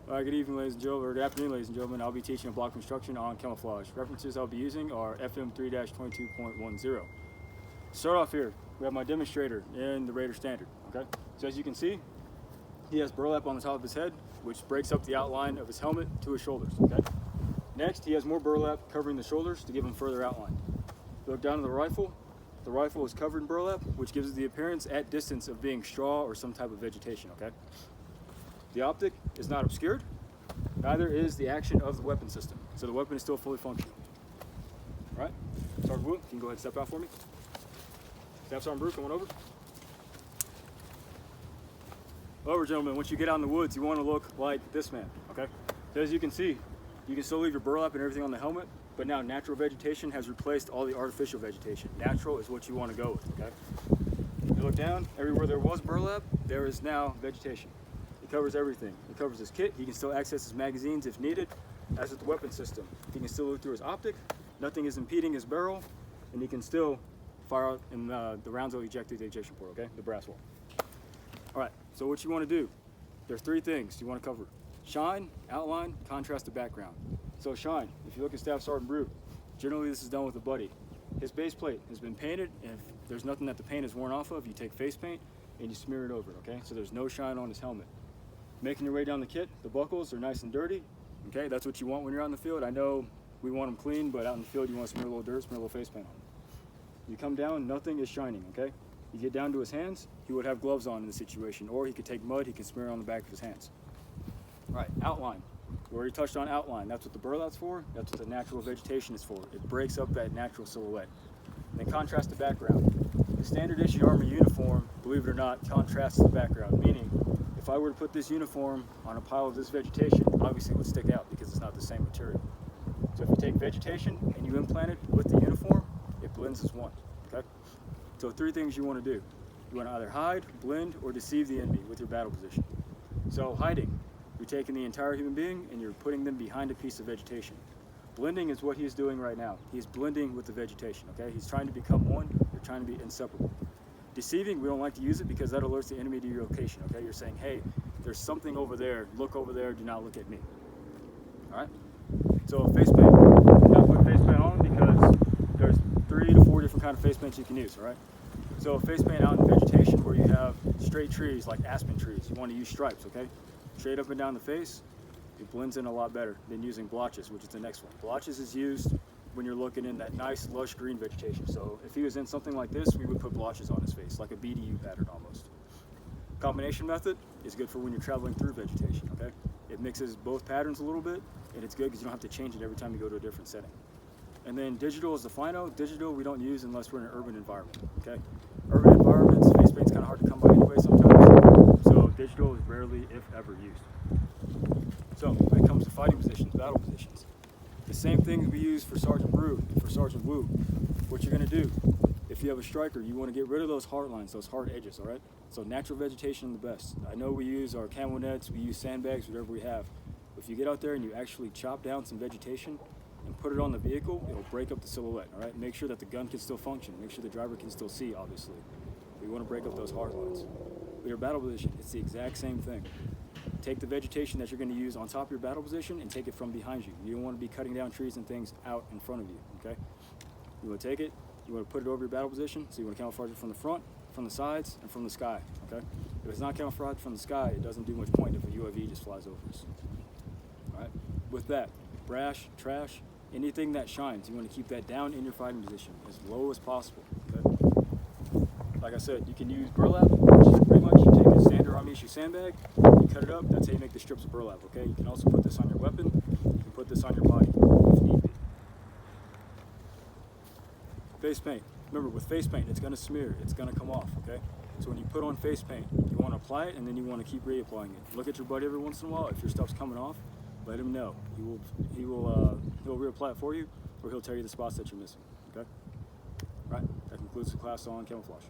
Good evening, ladies and gentlemen, or good afternoon, ladies and gentlemen. I'll be teaching a block construction on camouflage. References I'll be using are FM 3-22.10. Start off here, we have my demonstrator in the Raider Standard. Okay, so as you can see, he has burlap on the top of his head, which breaks up the outline of his helmet to his shoulders. Okay. Next, he has more burlap covering the shoulders to give him further outline. Look down at the rifle. The rifle is covered in burlap, which gives it the appearance at distance of being straw or some type of vegetation. Okay. The optic is not obscured, neither is the action of the weapon system. So the weapon is still fully functional. All right, Sergeant Wu, you can go ahead and step out for me. Staff Sergeant Brew, come on over. Over, gentlemen, once you get out in the woods, you want to look like this man, okay? So as you can see, you can still leave your burlap and everything on the helmet, but now natural vegetation has replaced all the artificial vegetation. Natural is what you want to go with, okay? You look down, everywhere there was burlap, there is now vegetation. It covers everything. It covers his kit. He can still access his magazines if needed, as with the weapon system. He can still look through his optic. Nothing is impeding his barrel, and he can still fire out, and the rounds will eject through the ejection port, okay? The brass wall. All right, so what you want to do, there's three things you want to cover. Shine, outline, contrast to background. So shine, if you look at Staff Sergeant Brew, generally this is done with a buddy. His base plate has been painted, and if there's nothing that the paint is worn off of, you take face paint and you smear it over, okay? So there's no shine on his helmet. Making your way down the kit, the buckles are nice and dirty, okay? That's what you want when you're out in the field. I know we want them clean, but out in the field you want to smear a little dirt, smear a little face paint on them. You come down, nothing is shining, okay? You get down to his hands, he would have gloves on in the situation, or he could take mud, he can smear it on the back of his hands. All right, outline. We already touched on outline. That's what the burlap's for, that's what the natural vegetation is for. It breaks up that natural silhouette. Then contrast to background. The standard issue Army uniform, believe it or not, contrasts the background, meaning if I were to put this uniform on a pile of this vegetation, obviously it would stick out because it's not the same material. So if you take vegetation and you implant it with the uniform, it blends as one, okay? So three things you want to do. You want to either hide, blend, or deceive the enemy with your battle position. So hiding, you're taking the entire human being and you're putting them behind a piece of vegetation. Blending is what he's doing right now. He's blending with the vegetation, okay? He's trying to become one, you're trying to be inseparable. Deceiving, we don't like to use it because that alerts the enemy to your location, okay? You're saying, hey, there's something over there, look over there, do not look at me. All right? So face paint, I'm not putting face paint on because there's 3 to 4 different kind of face paints you can use, all right? So face paint out in vegetation where you have straight trees like aspen trees, you want to use stripes, okay? Straight up and down the face, it blends in a lot better than using blotches, which is the next one. Blotches is used when you're looking in that nice lush green vegetation. So if he was in something like this, we would put blotches on his face, like a BDU pattern almost. Combination method is good for when you're traveling through vegetation, okay? It mixes both patterns a little bit, and it's good because you don't have to change it every time you go to a different setting. And then digital is the final. Digital we don't use unless we're in an urban environment, okay? Urban environments, face paint's kind of hard to come by anyway sometimes, so digital is rarely, if ever, used. So when it comes to fighting positions, battle positions, the same thing we use for Sergeant Brew and for Sergeant Wu. What you're going to do, if you have a striker, you want to get rid of those hard lines, those hard edges, all right? So natural vegetation the best. I know we use our camo nets, we use sandbags, whatever we have. If you get out there and you actually chop down some vegetation and put it on the vehicle, it'll break up the silhouette, all right? Make sure that the gun can still function. Make sure the driver can still see, obviously. We want to break up those hard lines. With your battle position, it's the exact same thing. Take the vegetation that you're going to use on top of your battle position and take it from behind you. You don't want to be cutting down trees and things out in front of you, okay? You want to take it, you want to put it over your battle position, so you want to camouflage it from the front, from the sides, and from the sky, okay? If it's not camouflaged from the sky, it doesn't do much point if a UAV just flies over us. All right? With that, brash, trash, anything that shines, you want to keep that down in your fighting position as low as possible, okay? Like I said, you can use burlap, which is pretty much you take a standard army issue sandbag, you cut it up, that's how you make the strips of burlap, okay? You can also put this on your weapon, you can put this on your body if need be. Face paint. Remember, with face paint, it's going to smear, it's going to come off, okay? So when you put on face paint, you want to apply it and then you want to keep reapplying it. Look at your buddy every once in a while. If your stuff's coming off, let him know. He'll reapply it for you, or he'll tell you the spots that you're missing, okay? All right, that concludes the class on camouflage.